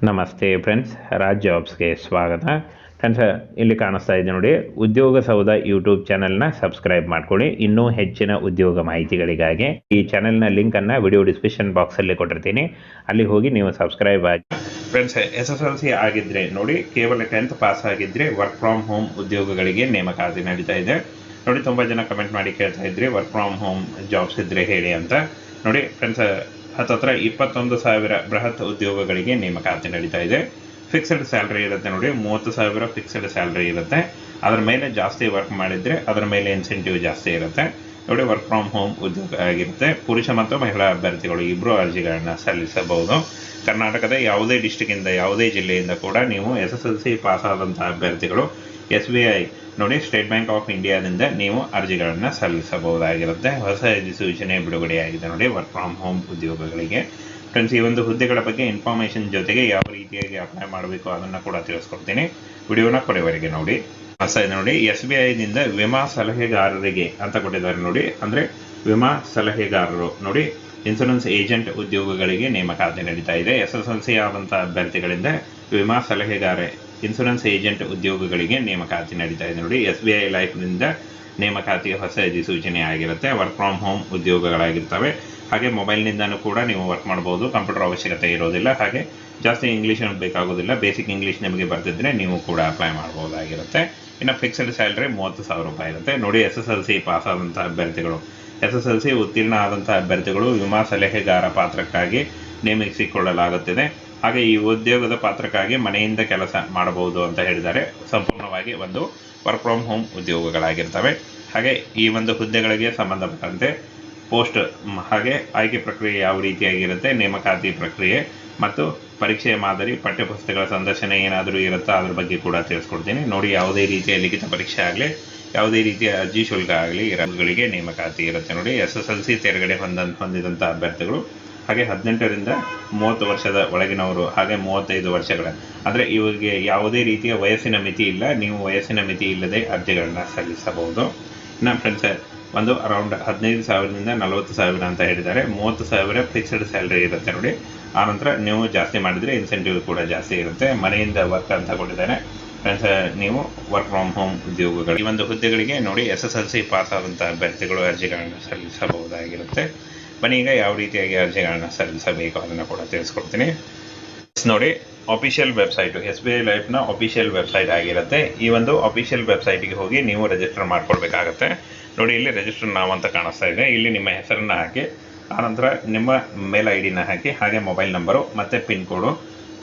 ನಮಸ್ತೆ ಫ್ರೆಂಡ್ಸ್, ರಾಜ್ ಜಾಬ್ಸ್ಗೆ ಸ್ವಾಗತ. ಫ್ರೆಂಡ್ಸ್, ಇಲ್ಲಿ ಕಾಣಿಸ್ತಾ ಇದೆ ನೋಡಿ, ಉದ್ಯೋಗ ಸೌಧ ಯೂಟ್ಯೂಬ್ ಚಾನೆಲ್ನ ಸಬ್ಸ್ಕ್ರೈಬ್ ಮಾಡ್ಕೊಳ್ಳಿ. ಇನ್ನೂ ಹೆಚ್ಚಿನ ಉದ್ಯೋಗ ಮಾಹಿತಿಗಳಿಗಾಗಿ ಈ ಚಾನೆಲ್ನ ಲಿಂಕನ್ನು ವಿಡಿಯೋ ಡಿಸ್ಕ್ರಿಪ್ಷನ್ ಬಾಕ್ಸಲ್ಲಿ ಕೊಟ್ಟಿರ್ತೀನಿ, ಅಲ್ಲಿ ಹೋಗಿ ನೀವು ಸಬ್ಸ್ಕ್ರೈಬ್ ಆಗಿ. ಫ್ರೆಂಡ್ಸ್, SSLC ಆಗಿದ್ದರೆ ನೋಡಿ, ಕೇವಲ 10th ಪಾಸ್ ಆಗಿದ್ದರೆ ವರ್ಕ್ ಫ್ರಮ್ ಹೋಮ್ ಉದ್ಯೋಗಗಳಿಗೆ ನೇಮಕಾತಿ ನಡೀತಾ ಇದೆ ನೋಡಿ. ತುಂಬ ಜನ ಕಮೆಂಟ್ ಮಾಡಿ ಕೇಳ್ತಾ ಇದ್ರಿ ವರ್ಕ್ ಫ್ರಮ್ ಹೋಮ್ ಜಾಬ್ಸ್ ಇದ್ದರೆ ಹೇಳಿ ಅಂತ ನೋಡಿ. ಫ್ರೆಂಡ್ಸ್, ಹತ್ತತ್ರ 21,000 ಬೃಹತ್ ಉದ್ಯೋಗಗಳಿಗೆ ನೇಮಕಾತಿ ನಡೀತಾ ಇದೆ. ಫಿಕ್ಸ್ಡ್ ಸ್ಯಾಲ್ರಿ ಇರುತ್ತೆ ನೋಡಿ, 30,000 ಫಿಕ್ಸ್ಡ್ ಸ್ಯಾಲ್ರಿ ಇರುತ್ತೆ. ಅದರ ಮೇಲೆ ಜಾಸ್ತಿ ವರ್ಕ್ ಮಾಡಿದರೆ ಅದರ ಮೇಲೆ ಇನ್ಸೆಂಟಿವ್ ಜಾಸ್ತಿ ಇರುತ್ತೆ ನೋಡಿ. ವರ್ಕ್ ಫ್ರಮ್ ಹೋಮ್ ಉದ್ಯೋಗ ಆಗಿರುತ್ತೆ. ಪುರುಷ ಮತ್ತು ಮಹಿಳಾ ಅಭ್ಯರ್ಥಿಗಳು ಇಬ್ಬರು ಅರ್ಜಿಗಳನ್ನು ಸಲ್ಲಿಸಬಹುದು. ಕರ್ನಾಟಕದ ಯಾವುದೇ ಡಿಸ್ಟಿಕ್ಕಿಂದ, ಯಾವುದೇ ಜಿಲ್ಲೆಯಿಂದ ಕೂಡ ನೀವು SSLC ಪಾಸ್ ಆದಂಥ ಅಭ್ಯರ್ಥಿಗಳು SBI ನೋಡಿ, ಸ್ಟೇಟ್ ಬ್ಯಾಂಕ್ ಆಫ್ ಇಂಡಿಯಾದಿಂದ ನೀವು ಅರ್ಜಿಗಳನ್ನು ಸಲ್ಲಿಸಬಹುದಾಗಿರುತ್ತೆ. ಹೊಸ ಅಧಿಸೂಚನೆ ಬಿಡುಗಡೆಯಾಗಿದೆ ನೋಡಿ ವರ್ಕ್ ಫ್ರಮ್ ಹೋಮ್ ಉದ್ಯೋಗಗಳಿಗೆ. ಫ್ರೆಂಡ್ಸ್, ಈ ಒಂದು ಹುದ್ದೆಗಳ ಬಗ್ಗೆ ಇನ್ಫಾರ್ಮೇಷನ್ ಜೊತೆಗೆ ಯಾವ ರೀತಿಯಾಗಿ ಅಪ್ಲೈ ಮಾಡಬೇಕು ಅದನ್ನು ಕೂಡ ತಿಳಿಸ್ಕೊಡ್ತೀನಿ. ವಿಡಿಯೋನ ಕೊನೆವರೆಗೆ ನೋಡಿ. ನೋಡಿ, SBIನಿಂದ ವಿಮಾ ಸಲಹೆಗಾರರಿಗೆ ಅಂತ ಕೊಟ್ಟಿದ್ದಾರೆ ನೋಡಿ. ಅಂದರೆ ವಿಮಾ ಸಲಹೆಗಾರರು ನೋಡಿ, ಇನ್ಶೂರೆನ್ಸ್ ಏಜೆಂಟ್ ಉದ್ಯೋಗಗಳಿಗೆ ನೇಮಕಾತಿ ನಡೀತಾ ಇದೆ. SSLC ಆದಂಥ ಅಭ್ಯರ್ಥಿಗಳಿಂದ ವಿಮಾ ಸಲಹೆಗಾರ, ಇನ್ಶೂರೆನ್ಸ್ ಏಜೆಂಟ್ ಉದ್ಯೋಗಗಳಿಗೆ ನೇಮಕಾತಿ ನಡೀತಾ ಇದೆ ನೋಡಿ. SBI ಲೈಫ್ನಿಂದ ನೇಮಕಾತಿ ಹೊಸ ಅಧಿಸೂಚನೆ ಆಗಿರುತ್ತೆ. ವರ್ಕ್ ಫ್ರಮ್ ಹೋಮ್ ಉದ್ಯೋಗಗಳಾಗಿರ್ತವೆ. ಹಾಗೆ ಮೊಬೈಲ್ನಿಂದನೂ ಕೂಡ ನೀವು ವರ್ಕ್ ಮಾಡ್ಬೋದು. ಕಂಪ್ಯೂಟರ್ ಅವಶ್ಯಕತೆ ಇರೋದಿಲ್ಲ. ಹಾಗೆ ಜಾಸ್ತಿ ಇಂಗ್ಲೀಷ್ ಬೇಕಾಗೋದಿಲ್ಲ. ಬೇಸಿಕ್ ಇಂಗ್ಲೀಷ್ ನಿಮಗೆ ಬರ್ತಿದ್ರೆ ನೀವು ಕೂಡ ಅಪ್ಲೈ ಮಾಡ್ಬೋದಾಗಿರುತ್ತೆ. ಇನ್ನು ಫಿಕ್ಸ್ಡ್ ಸ್ಯಾಲ್ರಿ 30,000 ರೂಪಾಯಿ ಇರುತ್ತೆ ನೋಡಿ. SSLC ಪಾಸ್ ಆದಂಥ ಅಭ್ಯರ್ಥಿಗಳು, SSLC ಉತ್ತೀರ್ಣ ಆದಂಥ ಅಭ್ಯರ್ಥಿಗಳು ವಿಮಾ ಸಲಹೆಗಾರ ಪಾತ್ರಕ್ಕಾಗಿ ನೇಮಿಸಿಕೊಳ್ಳಲಾಗುತ್ತಿದೆ. ಹಾಗೆ ಈ ಉದ್ಯೋಗದ ಪಾತ್ರಕ್ಕಾಗಿ ಮನೆಯಿಂದ ಕೆಲಸ ಮಾಡಬಹುದು ಅಂತ ಹೇಳಿದ್ದಾರೆ. ಸಂಪೂರ್ಣವಾಗಿ ಒಂದು ವರ್ಕ್ ಫ್ರಮ್ ಹೋಮ್ ಉದ್ಯೋಗಗಳಾಗಿರ್ತವೆ. ಹಾಗೆ ಈ ಒಂದು ಹುದ್ದೆಗಳಿಗೆ ಸಂಬಂಧಪಟ್ಟಂತೆ ಪೋಸ್ಟ್ ಹಾಗೆ ಆಯ್ಕೆ ಪ್ರಕ್ರಿಯೆ ಯಾವ ರೀತಿಯಾಗಿರುತ್ತೆ, ನೇಮಕಾತಿ ಪ್ರಕ್ರಿಯೆ ಮತ್ತು ಪರೀಕ್ಷೆಯ ಮಾದರಿ, ಪಠ್ಯಪುಸ್ತಕಗಳ ಸಂದರ್ಶನ ಏನಾದರೂ ಇರುತ್ತಾ ಅದ್ರ ಬಗ್ಗೆ ಕೂಡ ತಿಳಿಸ್ಕೊಡ್ತೀನಿ ನೋಡಿ. ಯಾವುದೇ ರೀತಿಯ ಲಿಖಿತ ಪರೀಕ್ಷೆ ಆಗಲಿ, ಯಾವುದೇ ರೀತಿಯ ಅರ್ಜಿ ಶುಲ್ಕ ಆಗಲಿ ಇರೋಗಳಿಗೆ ನೇಮಕಾತಿ ಇರುತ್ತೆ ನೋಡಿ. SSLC ತೆರಗಡೆ ಹೊಂದಿದಂಥ ಅಭ್ಯರ್ಥಿಗಳು, ಹಾಗೆ 18ರಿಂದ 30 ವರ್ಷದ ಒಳಗಿನವರು, ಹಾಗೆ 35 ವರ್ಷಗಳ, ಅಂದರೆ ಇವರಿಗೆ ಯಾವುದೇ ರೀತಿಯ ವಯಸ್ಸಿನ ಮಿತಿ ಇಲ್ಲ. ನೀವು ವಯಸ್ಸಿನ ಮಿತಿ ಇಲ್ಲದೆ ಅರ್ಜಿಗಳನ್ನ ಸಲ್ಲಿಸಬಹುದು. ಇನ್ನು ಫ್ರೆಂಡ್ಸ್, ಒಂದು ಅರೌಂಡ್ 15,000ದಿಂದ 40,000 ಅಂತ ಹೇಳಿದ್ದಾರೆ. 30,000 ಫಿಕ್ಸ್ಡ್ ಸ್ಯಾಲ್ರಿ ಇರುತ್ತೆ ನೋಡಿ. ಆನಂತರ ನೀವು ಜಾಸ್ತಿ ಮಾಡಿದರೆ ಇನ್ಸೆಂಟಿವ್ ಕೂಡ ಜಾಸ್ತಿ ಇರುತ್ತೆ. ಮನೆಯಿಂದ ವರ್ಕ್ ಅಂತ ಕೊಟ್ಟಿದ್ದಾರೆ. ಫ್ರೆಂಡ್ಸ್, ನೀವು ವರ್ಕ್ ಫ್ರಮ್ ಹೋಮ್ ಉದ್ಯೋಗಗಳು ಈ ಒಂದು ಹುದ್ದೆಗಳಿಗೆ ನೋಡಿ SSLC ಪಾಸ್ ಆದಂಥ ಅಭ್ಯರ್ಥಿಗಳು ಅರ್ಜಿಗಳನ್ನು ಸಲ್ಲಿಸಬಹುದಾಗಿರುತ್ತೆ. ಬನ್ನಿ, ಈಗ ಯಾವ ರೀತಿಯಾಗಿ ಅರ್ಜಿಗಳನ್ನು ಸಲ್ಲಿಸಬೇಕು ಅದನ್ನು ಕೂಡ ತಿಳಿಸ್ಕೊಡ್ತೀನಿ ನೋಡಿ. ಅಫಿಷಿಯಲ್ ವೆಬ್ಸೈಟು SBI ಲೈಫ್ನ ಅಫಿಷಿಯಲ್ ವೆಬ್ಸೈಟ್ ಆಗಿರುತ್ತೆ. ಈ ಒಂದು ಅಫಿಷಿಯಲ್ ವೆಬ್ಸೈಟಿಗೆ ಹೋಗಿ ನೀವು ರಿಜಿಸ್ಟರ್ ಮಾಡ್ಕೊಳ್ಬೇಕಾಗತ್ತೆ ನೋಡಿ. ಇಲ್ಲಿ ರಿಜಿಸ್ಟರ್ ನಾವು ಅಂತ ಕಾಣಿಸ್ತಾ ಇದೆ. ಇಲ್ಲಿ ನಿಮ್ಮ ಹೆಸರನ್ನು ಹಾಕಿ, ಆನಂತರ ನಿಮ್ಮ ಮೇಲ್ ID ಹಾಕಿ, ಹಾಗೆ ಮೊಬೈಲ್ ನಂಬರು ಮತ್ತು ಪಿನ್ ಕೋಡು,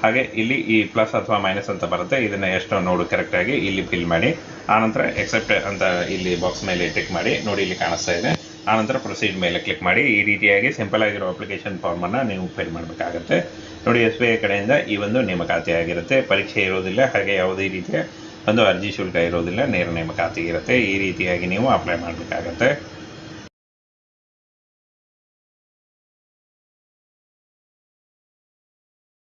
ಹಾಗೆ ಇಲ್ಲಿ ಈ ಪ್ಲಸ್ ಅಥವಾ ಮೈನಸ್ ಅಂತ ಬರುತ್ತೆ, ಇದನ್ನು ಎಷ್ಟು ನೋಡು ಕರೆಕ್ಟಾಗಿ ಇಲ್ಲಿ ಫಿಲ್ ಮಾಡಿ. ಆನಂತರ ಎಕ್ಸೆಪ್ಟ್ ಅಂತ ಇಲ್ಲಿ ಬಾಕ್ಸ್ ಮೇಲೆ ಟಿಕ್ ಮಾಡಿ ನೋಡಿ, ಇಲ್ಲಿ ಕಾಣಿಸ್ತಾ ಇದೆ. ಆನಂತರ ಪ್ರೊಸೀಡ್ ಮೇಲೆ ಕ್ಲಿಕ್ ಮಾಡಿ. ಈ ರೀತಿಯಾಗಿ ಸಿಂಪಲ್ ಆಗಿರೋ ಅಪ್ಲಿಕೇಶನ್ ಫಾರ್ಮನ್ನು ನೀವು ಫಿಲ್ ಮಾಡಬೇಕಾಗುತ್ತೆ ನೋಡಿ. SBI ಕಡೆಯಿಂದ ಈ ಒಂದು ನೇಮಕಾತಿ ಆಗಿರುತ್ತೆ. ಪರೀಕ್ಷೆ ಇರೋದಿಲ್ಲ, ಹಾಗೆ ಯಾವುದೇ ರೀತಿಯ ಒಂದು ಅರ್ಜಿ ಶುಲ್ಕ ಇರೋದಿಲ್ಲ, ನೇರ ನೇಮಕಾತಿ ಇರುತ್ತೆ. ಈ ರೀತಿಯಾಗಿ ನೀವು ಅಪ್ಲೈ ಮಾಡಬೇಕಾಗತ್ತೆ